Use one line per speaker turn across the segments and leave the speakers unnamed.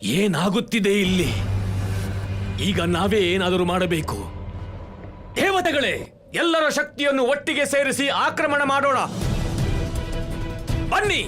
ಏನಾಗುತ್ತಿದೆ ಇಲ್ಲಿ? ಈಗ ನಾವೇ ಏನಾದರೂ ಮಾಡಬೇಕು. ದೇವತೆಗಳೇ, ಎಲ್ಲರ ಶಕ್ತಿಯನ್ನು ಒಟ್ಟಿಗೆ ಸೇರಿಸಿ ಆಕ್ರಮಣ ಮಾಡೋಣ. ಬನ್ನಿ.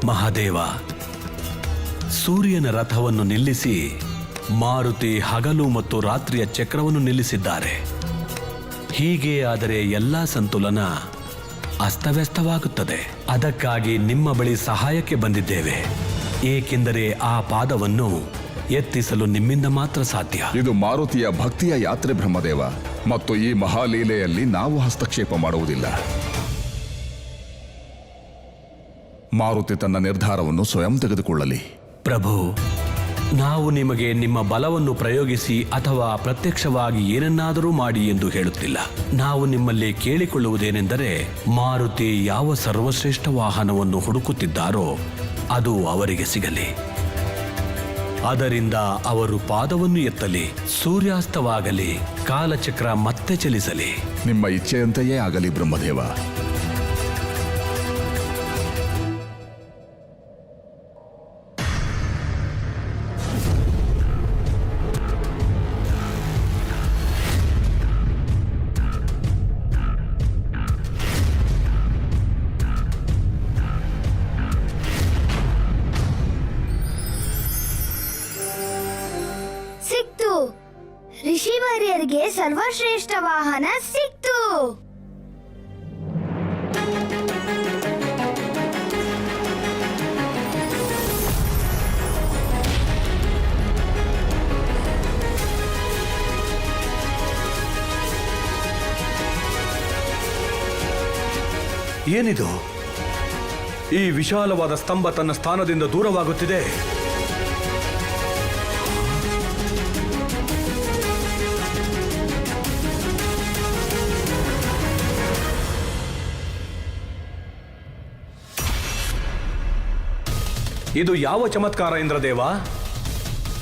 ಮಹಾದೇವ, ಸೂರ್ಯನ ರಥವನ್ನು ನಿಲ್ಲಿಸಿ ಮಾರುತಿ ಹಗಲು ಮತ್ತು ರಾತ್ರಿಯ ಚಕ್ರವನ್ನು ನಿಲ್ಲಿಸಿದ್ದಾರೆ. ಹೀಗೆ ಆದರೆ ಎಲ್ಲಾ ಸಂತುಲನ ಅಸ್ತವ್ಯಸ್ತವಾಗುತ್ತದೆ. ಅದಕ್ಕಾಗಿ ನಿಮ್ಮ ಬಳಿ ಸಹಾಯಕ್ಕೆ ಬಂದಿದ್ದೇವೆ. ಏಕೆಂದರೆ ಆ ಪಾದವನ್ನು ಎತ್ತಿಸಲು ನಿಮ್ಮಿಂದ ಮಾತ್ರ ಸಾಧ್ಯ.
ಇದು ಮಾರುತಿಯ ಭಕ್ತಿಯ ಯಾತ್ರೆ ಬ್ರಹ್ಮದೇವ, ಮತ್ತು ಈ ಮಹಾಲೀಲೆಯಲ್ಲಿ ನಾವು ಹಸ್ತಕ್ಷೇಪ ಮಾಡುವುದಿಲ್ಲ. ಮಾರುತಿ ತನ್ನ ನಿರ್ಧಾರವನ್ನು ಸ್ವಯಂ ತೆಗೆದುಕೊಳ್ಳಲಿ.
ಪ್ರಭು, ನಾವು ನಿಮಗೆ ನಿಮ್ಮ ಬಲವನ್ನು ಪ್ರಯೋಗಿಸಿ ಅಥವಾ ಪ್ರತ್ಯಕ್ಷವಾಗಿ ಏನನ್ನಾದರೂ ಮಾಡಿ ಎಂದು ಹೇಳುತ್ತಿಲ್ಲ. ನಾವು ನಿಮ್ಮಲ್ಲಿ ಕೇಳಿಕೊಳ್ಳುವುದೇನೆಂದರೆ, ಮಾರುತಿ ಯಾವ ಸರ್ವಶ್ರೇಷ್ಠ ವಾಹನವನ್ನು ಹುಡುಕುತ್ತಿದ್ದಾರೋ ಅದು ಅವರಿಗೆ ಸಿಗಲಿ. ಅದರಿಂದ ಅವರು ಪಾದವನ್ನು ಎತ್ತಲಿ, ಸೂರ್ಯಾಸ್ತವಾಗಲಿ, ಕಾಲಚಕ್ರ ಮತ್ತೆ ಚಲಿಸಲಿ.
ನಿಮ್ಮ ಇಚ್ಛೆಯಂತೆಯೇ ಆಗಲಿ ಬ್ರಹ್ಮದೇವ.
ಋಷಿವರ್ಯರಿಗೆ ಸರ್ವಶ್ರೇಷ್ಠ ವಾಹನ ಸಿಕ್ತು.
ಏನಿದು? ಈ ವಿಶಾಲವಾದ ಸ್ತಂಭ ತನ್ನ ಸ್ಥಾನದಿಂದ ದೂರವಾಗುತ್ತಿದೆ. ಇದು ಯಾವ ಚಮತ್ಕಾರ ಇಂದ್ರದೇವ?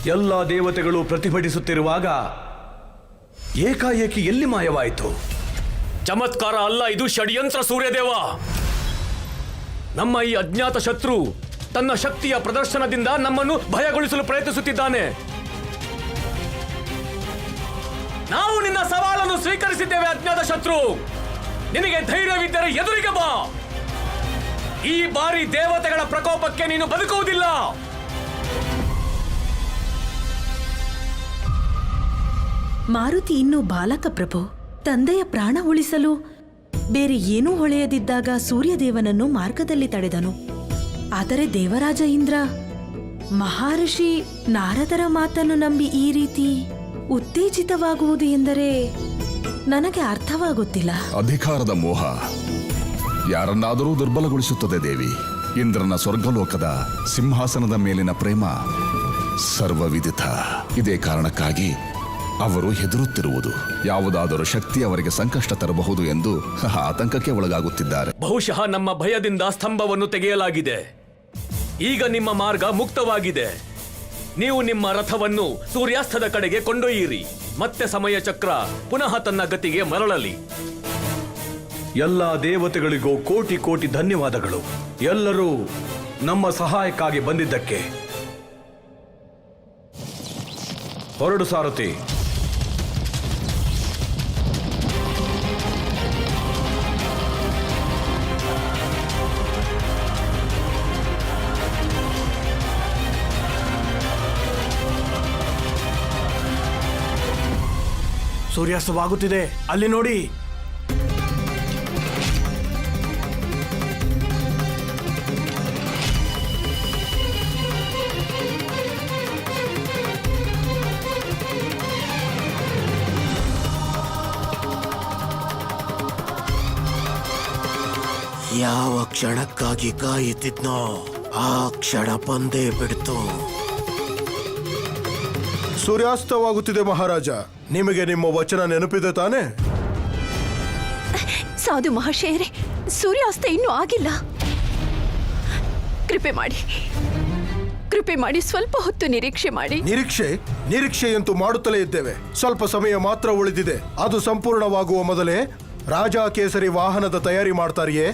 ಎಲ್ಲ ದೇವತೆಗಳು ಪ್ರತಿಭಟಿಸುತ್ತಿರುವಾಗ ಏಕಾಏಕಿ ಎಲ್ಲಿ ಮಾಯವಾಯಿತು? ಚಮತ್ಕಾರ ಅಲ್ಲ, ಇದು ಷಡ್ಯಂತ್ರ ಸೂರ್ಯದೇವ. ನಮ್ಮ ಈ ಅಜ್ಞಾತ ಶತ್ರು ತನ್ನ ಶಕ್ತಿಯ ಪ್ರದರ್ಶನದಿಂದ ನಮ್ಮನ್ನು ಭಯಗೊಳಿಸಲು ಪ್ರಯತ್ನಿಸುತ್ತಿದ್ದಾನೆ. ನಾವು ನಿನ್ನ ಸವಾಲನ್ನು ಸ್ವೀಕರಿಸಿದ್ದೇವೆ ಅಜ್ಞಾತ ಶತ್ರು. ನಿನಗೆ ಧೈರ್ಯವಿದ್ದರೆ ಎದುರಿಗೆ ಬಾ. ಈ ಬಾರಿ ದೇವತೆಗಳ ಪ್ರಕೋಪಕ್ಕೆ ನೀನು ಬದುಕುವುದಿಲ್ಲ.
ಮಾರುತಿ ಇನ್ನೂ ಬಾಲಕ ಪ್ರಭು. ತಂದೆಯ ಪ್ರಾಣ ಉಳಿಸಲು ಬೇರೆ ಏನೂ ಹೊಳೆಯದಿದ್ದಾಗ ಸೂರ್ಯದೇವನನ್ನು ಮಾರ್ಗದಲ್ಲಿ ತಡೆದನು. ಆದರೆ ದೇವರಾಜ ಇಂದ್ರ ಮಹರ್ಷಿ ನಾರದರ ಮಾತನ್ನು ನಂಬಿ ಈ ರೀತಿ ಉತ್ತೇಜಿತವಾಗುವುದು ಎಂದರೆ ನನಗೆ ಅರ್ಥವಾಗುತ್ತಿಲ್ಲ.
ಅಧಿಕಾರದ ಮೋಹ ಯಾರನ್ನಾದರೂ ದುರ್ಬಲಗೊಳಿಸುತ್ತದೆ ದೇವಿ. ಇಂದ್ರನ ಸ್ವರ್ಗಲೋಕದ ಸಿಂಹಾಸನದ ಮೇಲಿನ ಪ್ರೇಮ ಸರ್ವವಿದಿತ. ಇದೇ ಕಾರಣಕ್ಕಾಗಿ ಅವರು ಹೆದರುತ್ತಿರುವುದು. ಯಾವುದಾದರೂ ಶಕ್ತಿ ಅವರಿಗೆ ಸಂಕಷ್ಟ ತರಬಹುದು ಎಂದು ಆತಂಕಕ್ಕೆ ಒಳಗಾಗುತ್ತಿದ್ದಾರೆ.
ಬಹುಶಃ ನಮ್ಮ ಭಯದಿಂದ ಸ್ತಂಭವನ್ನು ತೆಗೆಯಲಾಗಿದೆ. ಈಗ ನಿಮ್ಮ ಮಾರ್ಗ ಮುಕ್ತವಾಗಿದೆ. ನೀವು ನಿಮ್ಮ ರಥವನ್ನು ಸೂರ್ಯಾಸ್ತದ ಕಡೆಗೆ ಕೊಂಡೊಯ್ಯಿರಿ. ಮತ್ತೆ ಸಮಯ ಚಕ್ರ ಪುನಃ ತನ್ನ ಗತಿಗೆ ಮರಳಲಿ. ಎಲ್ಲ ದೇವತೆಗಳಿಗೂ ಕೋಟಿ ಕೋಟಿ ಧನ್ಯವಾದಗಳು. ಎಲ್ಲರೂ ನಮ್ಮ ಸಹಾಯಕ್ಕಾಗಿ ಬಂದಿದ್ದಕ್ಕೆ. ಹೊರಡು ಸಾರಥಿ.
ಸೂರ್ಯಾಸ್ತವಾಗುತ್ತಿದೆ, ಅಲ್ಲಿ ನೋಡಿ.
ಯಾವ ಕ್ಷಣಕ್ಕಾಗಿ ಕಾಯುತ್ತಿದ್ನೋ ಆ ಕ್ಷಣ ಬಂದೇ ಬಿಡ್ತು.
ಸೂರ್ಯಾಸ್ತವಾಗುತ್ತಿದೆ ಮಹಾರಾಜ. ನಿಮಗೆ ನಿಮ್ಮ ವಚನ ನೆನಪಿದೆ ತಾನೆ?
ಸಾಧು ಮಹಾಶಯರೇ, ಸೂರ್ಯಾಸ್ತ ಇನ್ನೂ ಆಗಿಲ್ಲ. ಕೃಪೆ ಮಾಡಿ ಸ್ವಲ್ಪ ಹೊತ್ತು ನಿರೀಕ್ಷೆ ಮಾಡಿ.
ನಿರೀಕ್ಷೆಯಂತೂ ಮಾಡುತ್ತಲೇ ಇದ್ದೇವೆ. ಸ್ವಲ್ಪ ಸಮಯ ಮಾತ್ರ ಉಳಿದಿದೆ. ಅದು ಸಂಪೂರ್ಣವಾಗುವ ಮೊದಲೇ ರಾಜ ಕೇಸರಿ ವಾಹನದ ತಯಾರಿ ಮಾಡ್ತಾರೆಯೇ?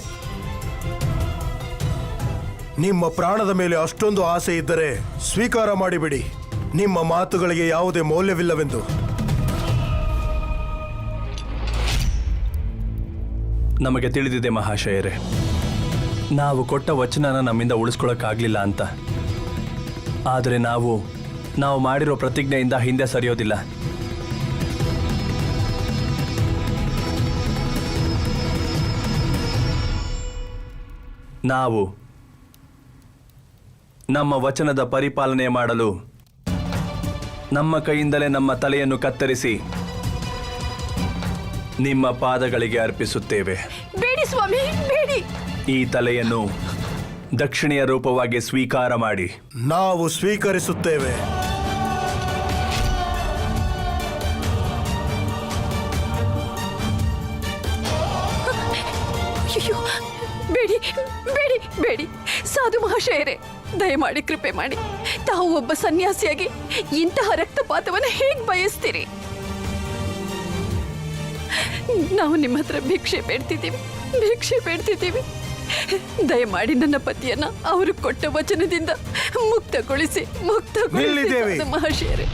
ನಿಮ್ಮ ಪ್ರಾಣದ ಮೇಲೆ ಅಷ್ಟೊಂದು ಆಸೆ ಇದ್ದರೆ ಸ್ವೀಕಾರ ಮಾಡಿಬಿಡಿ. ನಿಮ್ಮ ಮಾತುಗಳಿಗೆ ಯಾವುದೇ ಮೌಲ್ಯವಿಲ್ಲವೆಂದು.
ನಮಗೆ ತಿಳಿದಿದೆ ಮಹಾಶಯರೇ, ನಾವು ಕೊಟ್ಟ ವಚನನ ನಮ್ಮಿಂದ ಉಳಿಸ್ಕೊಳ್ಳೋಕ್ಕಾಗಲಿಲ್ಲ ಅಂತ. ಆದರೆ ನಾವು ಮಾಡಿರೋ ಪ್ರತಿಜ್ಞೆಯಿಂದ ಹಿಂದೆ ಸರಿಯೋದಿಲ್ಲ. ನಾವು ನಮ್ಮ ವಚನದ ಪರಿಪಾಲನೆ ಮಾಡಲು ನಮ್ಮ ಕೈಯಿಂದಲೇ ನಮ್ಮ ತಲೆಯನ್ನು ಕತ್ತರಿಸಿ ನಿಮ್ಮ ಪಾದಗಳಿಗೆ ಅರ್ಪಿಸುತ್ತೇವೆ.
ಬೇಡಿ ಸ್ವಾಮಿ, ಬೇಡಿ.
ಈ ತಲೆಯನ್ನು ದಕ್ಷಿಣೆಯ ರೂಪವಾಗಿ ಸ್ವೀಕಾರ ಮಾಡಿ.
ನಾವು ಸ್ವೀಕರಿಸುತ್ತೇವೆ.
ಅಯ್ಯೋ, ಬೇಡಿ ಬೇಡಿ ಬೇಡಿ. ಸಾಧು ಮಹಾಶಯರೇ, ದಯಮಾಡಿ ಕೃಪೆ ಮಾಡಿ. ತಾವು ಒಬ್ಬ ಸನ್ಯಾಸಿಯಾಗಿ ಇಂತಹ ರಕ್ತಪಾತವನ್ನು ಹೇಗೆ ಬಯಸ್ತೀರಿ? ನಾವು ನಿಮ್ಮ ಹತ್ರ ಭಿಕ್ಷೆ ಬೇಡ್ತಿದ್ದೀವಿ. ದಯಮಾಡಿ ನನ್ನ ಪತಿಯನ್ನ ಅವರು ಕೊಟ್ಟ ವಚನದಿಂದ ಮುಕ್ತಗೊಳಿಸಿ ಮಹಾಶಯರೇ.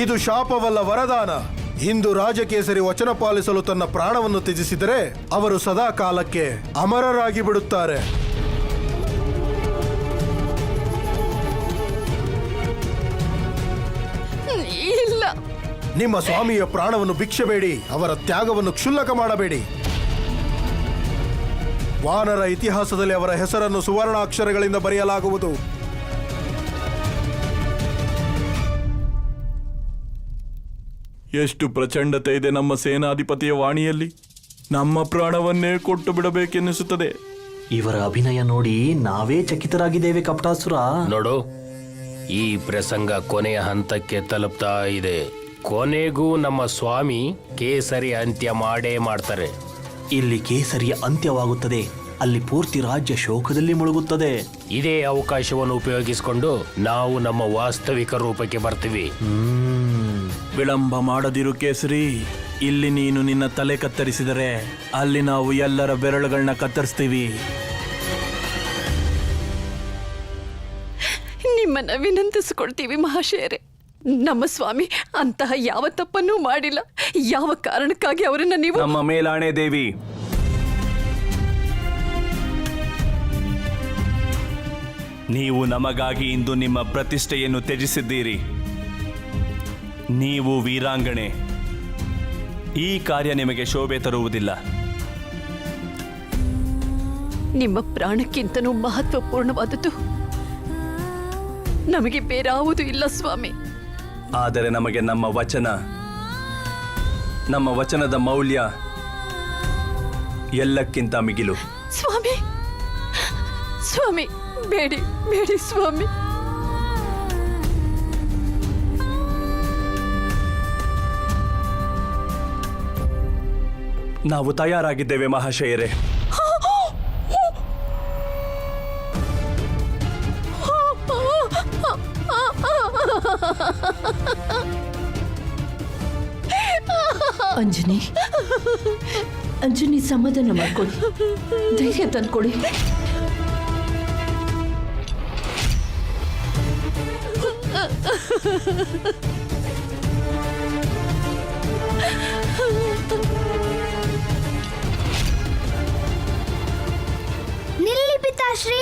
ಇದು ಶಾಪವಲ್ಲ, ವರದಾನ. ಇಂದು ರಾಜಕೇಸರಿ ವಚನ ಪಾಲಿಸಲು ತನ್ನ ಪ್ರಾಣವನ್ನು ತ್ಯಜಿಸಿದರೆ ಅವರು ಸದಾ ಕಾಲಕ್ಕೆ ಅಮರರಾಗಿ ಬಿಡುತ್ತಾರೆ.
ಇಲ್ಲ,
ನಿಮ್ಮ ಸ್ವಾಮಿಯ ಪ್ರಾಣವನ್ನು ಭಿಕ್ಷೆ ಬೇಡಿ. ಅವರ ತ್ಯಾಗವನ್ನು ಕ್ಷುಲ್ಲಕ ಮಾಡಬೇಡಿ. ವಾನರ ಇತಿಹಾಸದಲ್ಲಿ ಅವರ ಹೆಸರನ್ನು ಸುವರ್ಣಾಕ್ಷರಗಳಿಂದ ಬರೆಯಲಾಗುವುದು.
ಎಷ್ಟು ಪ್ರಚಂಡತೆ ಇದೆ ನಮ್ಮ ಸೇನಾಧಿಪತಿಯ ವಾಣಿಯಲ್ಲಿ. ನಮ್ಮ ಪ್ರಾಣವನ್ನೇ ಕೊಟ್ಟು ಬಿಡಬೇಕೆನ್ನಿಸುತ್ತದೆ.
ಇವರ ಅಭಿನಯ ನೋಡಿ ನಾವೇ ಚಕಿತರಾಗಿದ್ದೇವೆ ಕಪಟಾಸುರ.
ನೋಡು, ಈ ಪ್ರಸಂಗ ಕೊನೆಯ ಹಂತಕ್ಕೆ ತಲುಪ್ತಾ ಇದೆ. ಕೊನೆಗೂ ನಮ್ಮ ಸ್ವಾಮಿ ಕೇಸರಿ ಅಂತ್ಯ ಮಾಡೇ ಮಾಡ್ತಾರೆ.
ಇಲ್ಲಿ ಕೇಸರಿಯ ಅಂತ್ಯವಾಗುತ್ತದೆ, ಅಲ್ಲಿ ಪೂರ್ತಿ ರಾಜ್ಯ ಶೋಕದಲ್ಲಿ ಮುಳುಗುತ್ತದೆ.
ಇದೇ ಅವಕಾಶವನ್ನು ಉಪಯೋಗಿಸಿಕೊಂಡು ನಾವು ನಮ್ಮ ವಾಸ್ತವಿಕ ರೂಪಕ್ಕೆ ಬರ್ತೀವಿ.
ವಿಳಂಬ ಮಾಡದಿರು ಕೇಸರಿ. ಇಲ್ಲಿ ನೀನು ನಿನ್ನ ತಲೆ ಕತ್ತರಿಸಿದರೆ ಅಲ್ಲಿ ನಾವು ಎಲ್ಲರ ಬೆರಳುಗಳನ್ನ ಕತ್ತರಿಸ್ತೀವಿ.
ನಿಮ್ಮನ್ನ ವಿನಂತಿಸಿಕೊಳ್ತೀವಿ ಮಹಾಶಯರೇ. ನಮ್ಮ ಸ್ವಾಮಿ ಅಂತಹ ಯಾವ ತಪ್ಪನ್ನೂ ಮಾಡಿಲ್ಲ. ಯಾವ ಕಾರಣಕ್ಕಾಗಿ ಅವರನ್ನ ನೀವು
ನಮ್ಮ ಮೇಲಾಣೆ ದೇವಿ, ನೀವು ನಮಗಾಗಿ ಇಂದು ನಿಮ್ಮ ಪ್ರತಿಷ್ಠೆಯನ್ನು ತ್ಯಜಿಸಿದ್ದೀರಿ. ನೀವು ವೀರಾಂಗಣೆ. ಈ ಕಾರ್ಯ ನಿಮಗೆ ಶೋಭೆ ತರುವುದಿಲ್ಲ.
ನಿಮ್ಮ ಪ್ರಾಣಕ್ಕಿಂತನೂ ಮಹತ್ವಪೂರ್ಣವಾದದ್ದು ನಮಗೆ ಬೇರಾವುದೂ ಇಲ್ಲ ಸ್ವಾಮಿ.
ಆದರೆ ನಮಗೆ ನಮ್ಮ ವಚನದ ಮೌಲ್ಯ ಎಲ್ಲಕ್ಕಿಂತ ಮಿಗಿಲು.
ಸ್ವಾಮಿ, ಸ್ವಾಮಿ, ಬೇಡಿ ಬೇಡಿ ಸ್ವಾಮಿ.
ನಾವು ತಯಾರಾಗಿದ್ದೇವೆ ಮಹಾಶಯರೇ.
ಅಂಜನಿ, ಅಂಜನಿ ಸಮಾಧಾನ ಮಾಡ್ಕೊಳ್ಳಿ, ಧೈರ್ಯ ತಂದ್ಕೊಡಿ.
ನಿಲ್ಲಿ ಪಿತಾಶ್ರೀ.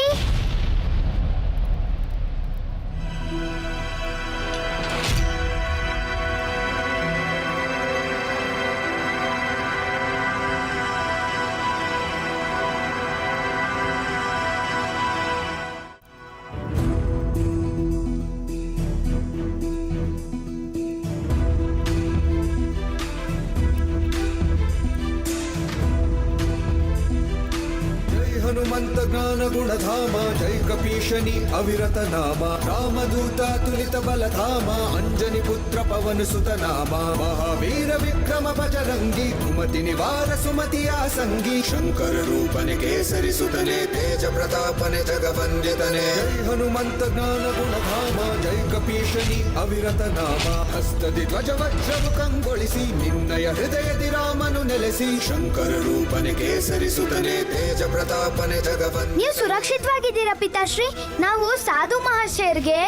ಹನುಮಂತ ಜ್ಞಾನ ಗುಣಧಾಮ ಜೈ ಕಪೀಶನಿ ಅವಿರತ ನಾಮ ರಾಮದೂತ ತುಲಿತ ಬಲಧಾಮ ಅಂಜನಿ ಪುತ್ರ ಪವನ ಸುತ ನಾಮ ಮಹಾವೀರ ವಿಕ್ರಮ ಬಜರಂಗಿ ಕುಮತಿ ನಿವಾರ ಸುಮತಿಯ ಸಂಗಿ ಶಂಕರ ರೂಪನೆ ಕೇಸರಿ ಸುತನೆ ತೇಜ ಪ್ರತಾಪನೆ ಜಗವಂದಿತನೆ ಜೈ ಹನುಮಂತ ಜ್ಞಾನ ಗುಣಧಾಮ ಜೈ ಕಪೀಶನಿ ಅವಿರತ ನಾಮ ಹಸ್ತದಿ ಧ್ವಜ ವಜ್ರವು ಕಂಗೊಳಿಸಿ ನಿನ್ನಯ ಹೃದಯದಿ ರಾಮನು ನೆಲೆಸಿ ಶಂಕರ ರೂಪನೆ ಕೇಸರಿ ಸುತನೆ ತೇಜ ಪ್ರತಾಪ
ನೀವು ಸುರಕ್ಷಿತವಾಗಿದ್ದೀರಾ ಪಿತಾಶ್ರೀ? ನಾವು ಸಾಧು ಮಹಾಶಯರ್ಗೆ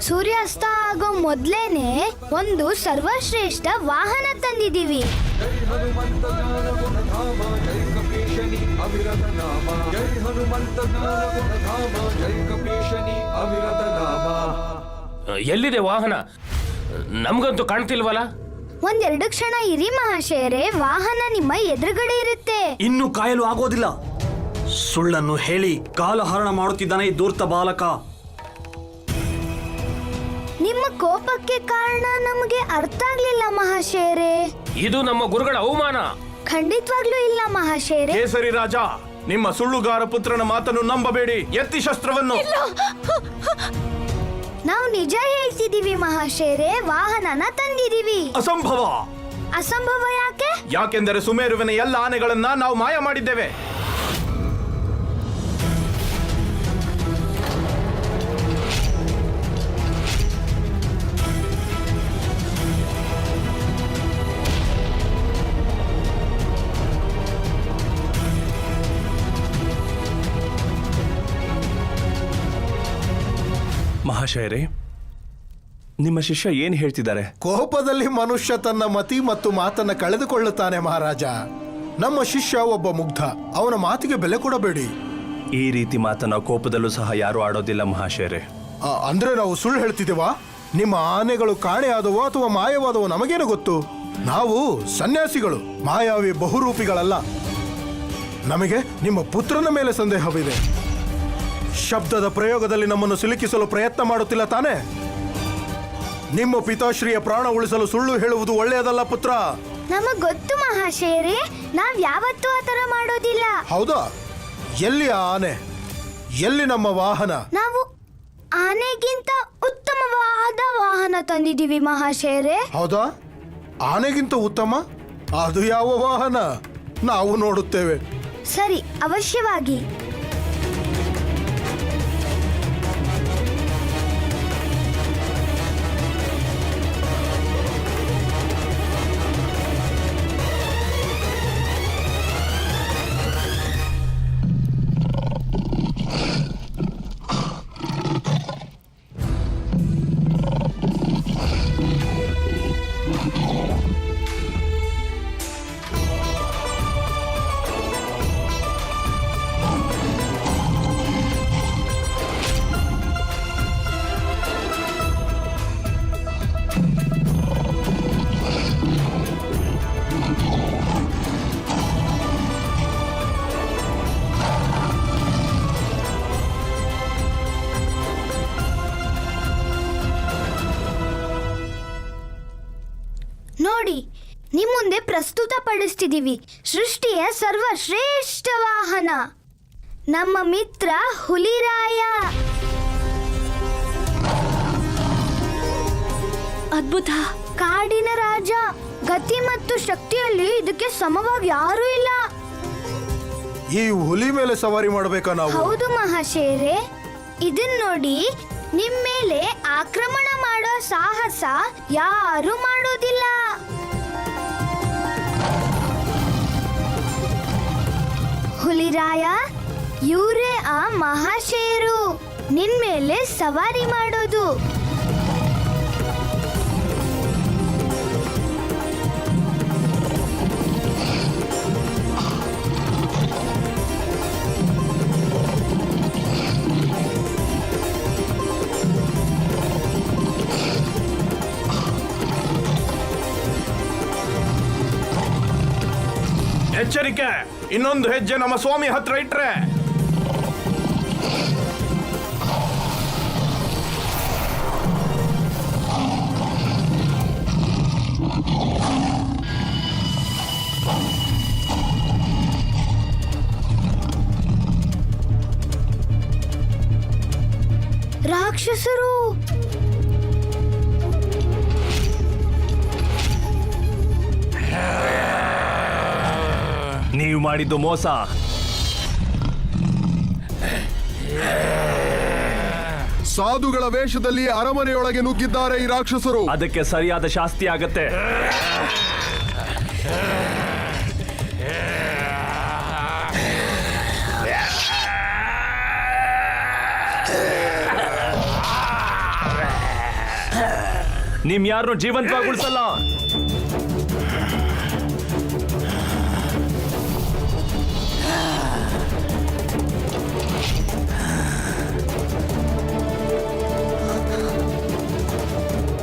ಸೂರ್ಯಾಸ್ತ ಆಗೋ ಮೊದ್ಲೇನೆ ಒಂದು ಸರ್ವಶ್ರೇಷ್ಠ ವಾಹನ ತಂದಿದ್ದೀವಿ.
ಜೈ ಹನುಮಂತ ಜ್ಞಾನ ಗುಣಧಾಮ ಜೈ ಕಪೀಶನಿ ಅವಿರತ ನಾಮ ಜೈ ಹನುಮಂತ ಜ್ಞಾನ ಗುಣಧಾಮ ಜೈ ಕಪೀಶನಿ ಅವಿರತ ನಾಮ.
ಎಲ್ಲಿದೆ ವಾಹನ? ನಮ್ಗಂತೂ ಕಾಣ್ತಿಲ್ವಲ್ಲ.
ಒಂದೆರಡು ಕ್ಷಣ ಇರಿ ಮಹಾಶಯರೇ, ವಾಹನ ನಿಮ್ಮ ಎದುರುಗಡೆ ಇರುತ್ತೆ.
ಇನ್ನು ಕಾಯಲು ಆಗೋದಿಲ್ಲ. ಸುಳ್ಳನ್ನು ಹೇಳಿ ಕಾಲಹರಣ ಮಾಡುತ್ತಿದ್ದಾನೆ ಈ ಧೂರ್ತ ಬಾಲಕ.
ನಿಮ್ಮ ಕೋಪಕ್ಕೆ ಕಾರಣ ನಮಗೆ ಅರ್ಥ ಆಗ್ಲಿಲ್ಲ ಮಹಾಶಯರೇ.
ಇದು ನಮ್ಮ ಗುರುಗಳ ಅವಮಾನ.
ಖಂಡಿತವಾಗ್ಲೂ ಇಲ್ಲ ಮಹಾಶಯರೇ.
ಕೇಸರಿ ರಾಜ, ನಿಮ್ಮ ಸುಳ್ಳುಗಾರ ಪುತ್ರನ ಮಾತನ್ನು ನಂಬಬೇಡಿ. ಎತ್ತಿ ಶಸ್ತ್ರವನ್ನು.
ನಾವು ನಿಜ ಹೇಳ್ತಿದೀವಿ ಮಹಾಶಯರೇ, ವಾಹನನ ತಂದಿದೀವಿ.
ಅಸಂಭವ.
ಅಸಂಭವ ಯಾಕೆ?
ಯಾಕೆಂದರೆ ಸುಮೇರುವಿನ ಎಲ್ಲ ಆನೆಗಳನ್ನ ನಾವು ಮಾಯ ಮಾಡಿದ್ದೇವೆ.
ಮಹಾಶಯರೇ, ನಿಮ್ಮ ಶಿಷ್ಯ ಏನ್ ಹೇಳ್ತಿದ್ದಾರೆ?
ಕೋಪದಲ್ಲಿ ಮನುಷ್ಯ ತನ್ನ ಮತಿ ಮತ್ತು ಮಾತನ್ನ ಕಳೆದುಕೊಳ್ಳುತ್ತಾನೆ ಮಹಾರಾಜ. ನಮ್ಮ ಶಿಷ್ಯ ಒಬ್ಬ ಮುಗ್ಧ, ಅವನ ಮಾತಿಗೆ ಬೆಲೆ ಕೊಡಬೇಡಿ.
ಈ ರೀತಿ ಮಾತನ್ನ ಕೋಪದಲ್ಲೂ ಸಹ ಯಾರು ಆಡೋದಿಲ್ಲ ಮಹಾಶಯರೇ.
ಅಂದ್ರೆ ನಾವು ಸುಳ್ಳು ಹೇಳ್ತಿದ್ದೇವಾ? ನಿಮ್ಮ ಆನೆಗಳು ಕಾಣೆಯಾದವೋ ಅಥವಾ ಮಾಯವಾದವೋ ನಮಗೇನು ಗೊತ್ತು? ನಾವು ಸನ್ಯಾಸಿಗಳು, ಮಾಯಾವಿ ಬಹುರೂಪಿಗಳಲ್ಲ. ನಮಗೆ ನಿಮ್ಮ ಪುತ್ರನ ಮೇಲೆ ಸಂದೇಹವಿದೆ. ಶಬ್ದದ ಪ್ರಯೋಗದಲ್ಲಿ ನಮ್ಮನ್ನು ಸಿಲುಕಿಸಲು ಪ್ರಯತ್ನ ಮಾಡುತ್ತಿಲ್ಲ ತಾನೇ? ನಿಮ್ಮ ಪಿತಾಶ್ರೀಯ ಪ್ರಾಣ ಉಳಿಸಲು ಸುಳ್ಳು ಹೇಳುವುದು ಒಳ್ಳೆಯದಲ್ಲ ಪುತ್ರ.
ನಮಗ್ ಗೊತ್ತು ಮಹಾಶಯರೇ, ನಾವ್ ಯಾವತ್ತೂ ಆತರ ಮಾಡೋದಿಲ್ಲ.
ಹೌದಾ? ಎಲ್ಲಿ ಆ ಆನೆ? ಎಲ್ಲಿ ನಮ್ಮ ವಾಹನ?
ನಾವು ಆನೆಗಿಂತ ಉತ್ತಮವಾದ ವಾಹನ ತಂದಿದ್ದೀವಿ ಮಹಾಶಯರೇ.
ಹೌದಾ? ಆನೆಗಿಂತ ಉತ್ತಮ? ಅದು ಯಾವ ವಾಹನ? ನಾವು ನೋಡುತ್ತೇವೆ.
ಸರಿ, ಅವಶ್ಯವಾಗಿ. ನೋಡಿ, ನಿಮ್ ಮುಂದೆ ಪ್ರಸ್ತುತಪಡಿಸ್ತಿದೀವಿ ಸೃಷ್ಟಿಯ ಸರ್ವಶ್ರೇಷ್ಠ ವಾಹನ, ನಮ್ಮ ಮಿತ್ರ ಹುಲಿರಾಯ.
ಅದ್ಭುತ.
ಕಾಡಿನ ರಾಜ. ಗತಿ ಮತ್ತು ಶಕ್ತಿಯಲ್ಲಿ ಇದಕ್ಕೆ ಸಮವಾಗಿ ಯಾರೂ ಇಲ್ಲ.
ಈ ಹುಲಿ ಮೇಲೆ ಸವಾರಿ ಮಾಡಬೇಕಾ ನಾವು?
ಹೌದು ಮಹಾಶಯರೇ, ಇದನ್ ನೋಡಿ, ನಿಮ್ ಮೇಲೆ ಆಕ್ರಮಣ ಮಾಡೋ ಸಾಹಸ ಯಾರು ಮಾಡೋದಿಲ್ಲ. ಹುಲಿರಾಯ, ಇವರೇ ಆ ಮಹಾಶೇರು ನಿನ್ ಮೇಲೆ ಸವಾರಿ ಮಾಡೋದು.
ಎಚ್ಚರಿಕೆ, ಇನ್ನೊಂದು ಹೆಜ್ಜೆ ನಮ್ಮ ಸ್ವಾಮಿ ಹತ್ರ ಇಟ್ರೆ
ರಾಕ್ಷಸರು
ನೀವು ಮಾಡಿದ್ದು ಮೋಸ.
ಸಾಧುಗಳ ವೇಷದಲ್ಲಿ ಅರಮನೆಯೊಳಗೆ ನುಗ್ಗಿದ್ದಾರೆ ಈ ರಾಕ್ಷಸರು.
ಅದಕ್ಕೆ ಸರಿಯಾದ ಶಾಸ್ತಿ ಆಗತ್ತೆ. ನಿಮ್ ಯಾರನ್ನು ಜೀವಂತವಾಗಿ ಉಳಿಸಲ್ಲ.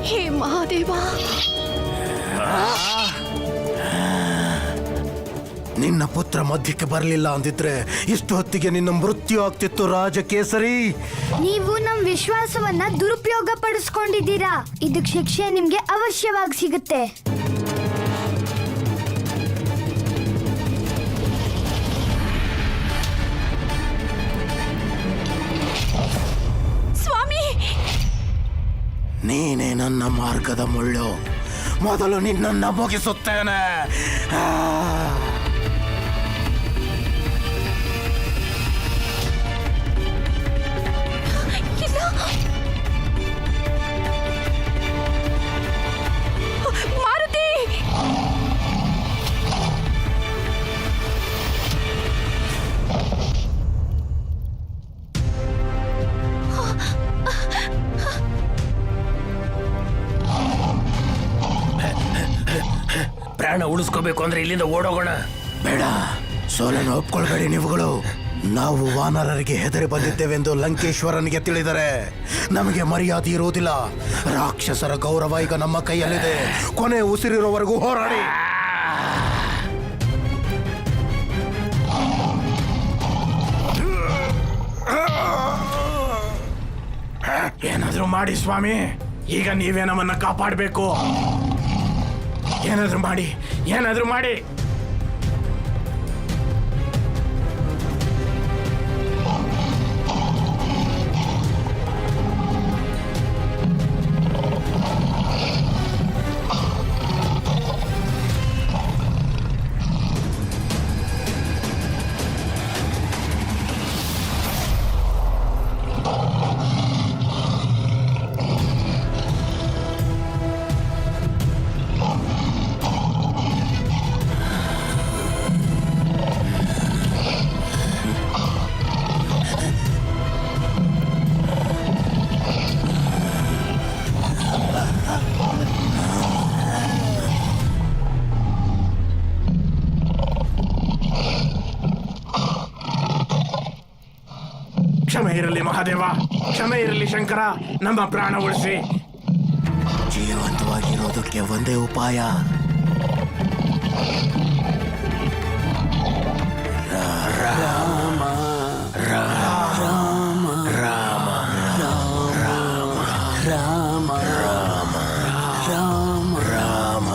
ಹೇ ಮಹಾದೇವ,
ನಿನ್ನ ಪುತ್ರ ಮಧ್ಯಕ್ಕೆ ಬರಲಿಲ್ಲ ಅಂದಿದ್ರೆ ಇಷ್ಟು ಹೊತ್ತಿಗೆ ನಿನ್ನ ಮೃತ್ಯು ಆಗ್ತಿತ್ತು ರಾಜಕೇಸರಿ.
ನೀವು ನಮ್ ವಿಶ್ವಾಸವನ್ನ ದುರುಪಯೋಗ ಪಡಿಸ್ಕೊಂಡಿದ್ದೀರಾ. ಇದಕ್ ಶಿಕ್ಷೆ ನಿಮ್ಗೆ ಅವಶ್ಯವಾಗಿ ಸಿಗುತ್ತೆ.
ಸ್ವಾಮಿ,
ನೀನೇ ನನ್ನ ಮಾರ್ಗದ ಮುಳ್ಳು. ಮೊದಲು ನಿನ್ನನ್ನ ಮುಗಿಸುತ್ತೇನೆ.
ಮಾರುತಿ,
ಪ್ರಾಣ ಉಳಿಸ್ಕೋಬೇಕು ಅಂದ್ರೆ ಇಲ್ಲಿಂದ ಓಡೋಗೋಣ.
ಬೇಡ, ಸೋಲನ್ನು ಒಪ್ಕೊಳ್ಬೇಡಿ ನೀವುಗಳು. ನಾವು ವಾನರರಿಗೆ ಹೆದರಿ ಬಂದಿದ್ದೇವೆಂದು ಲಂಕೇಶ್ವರನಿಗೆ ತಿಳಿದರೆ ನಮಗೆ ಮರ್ಯಾದೆ ಇರುವುದಿಲ್ಲ. ರಾಕ್ಷಸರ ಗೌರವ ಈಗ ನಮ್ಮ ಕೈಯಲ್ಲಿದೆ. ಕೊನೆ ಉಸಿರಿರೋವರೆಗೂ ಹೋರಾಡಿ.
ಏನಾದ್ರೂ ಮಾಡಿ ಸ್ವಾಮಿ, ಈಗ ನೀವೇ ನಮ್ಮನ್ನ ಕಾಪಾಡಬೇಕು. ಏನಾದ್ರೂ ಮಾಡಿ, ಏನಾದ್ರೂ ಮಾಡಿ. ಕ್ಷಮೆ ಇರಲಿ ಮಹಾದೇವ, ಕ್ಷಮೆ ಇರಲಿ ಶಂಕರ, ನಮ್ಮ ಪ್ರಾಣ ಉಳಿಸಿ.
ಜೀವಂತವಾಗಿರೋದಕ್ಕೆ ಒಂದೇ ಉಪಾಯ. ರಾಮ ರಾಮ ರಾಮ ರಾಮ ರಾಮ ರಾಮ ರಾಮ ರಾಮ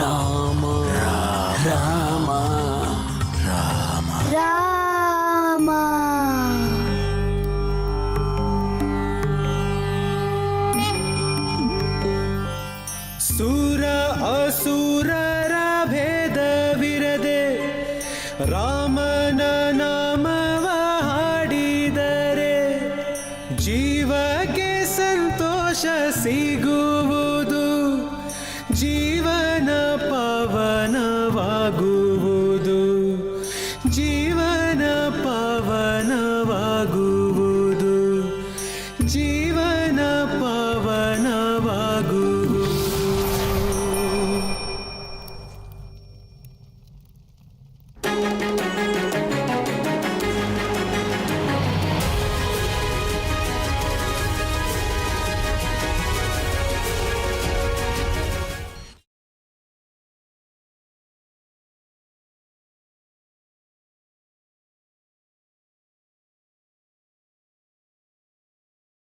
ರಾಮ ರಾಮ ರಾಮ
ರಾಮ.
ಸುರ ಅಸುರರ ಭೇದವಿರದೆ ರಾಮನ ನಾಮವ ಹಾಡಿದರೆ ಜೀವಕ್ಕೆ ಸಂತೋಷ ಸಿಗುವುದು, ಜೀವನ ಪವನವಾಗುವುದು. ಜೀವ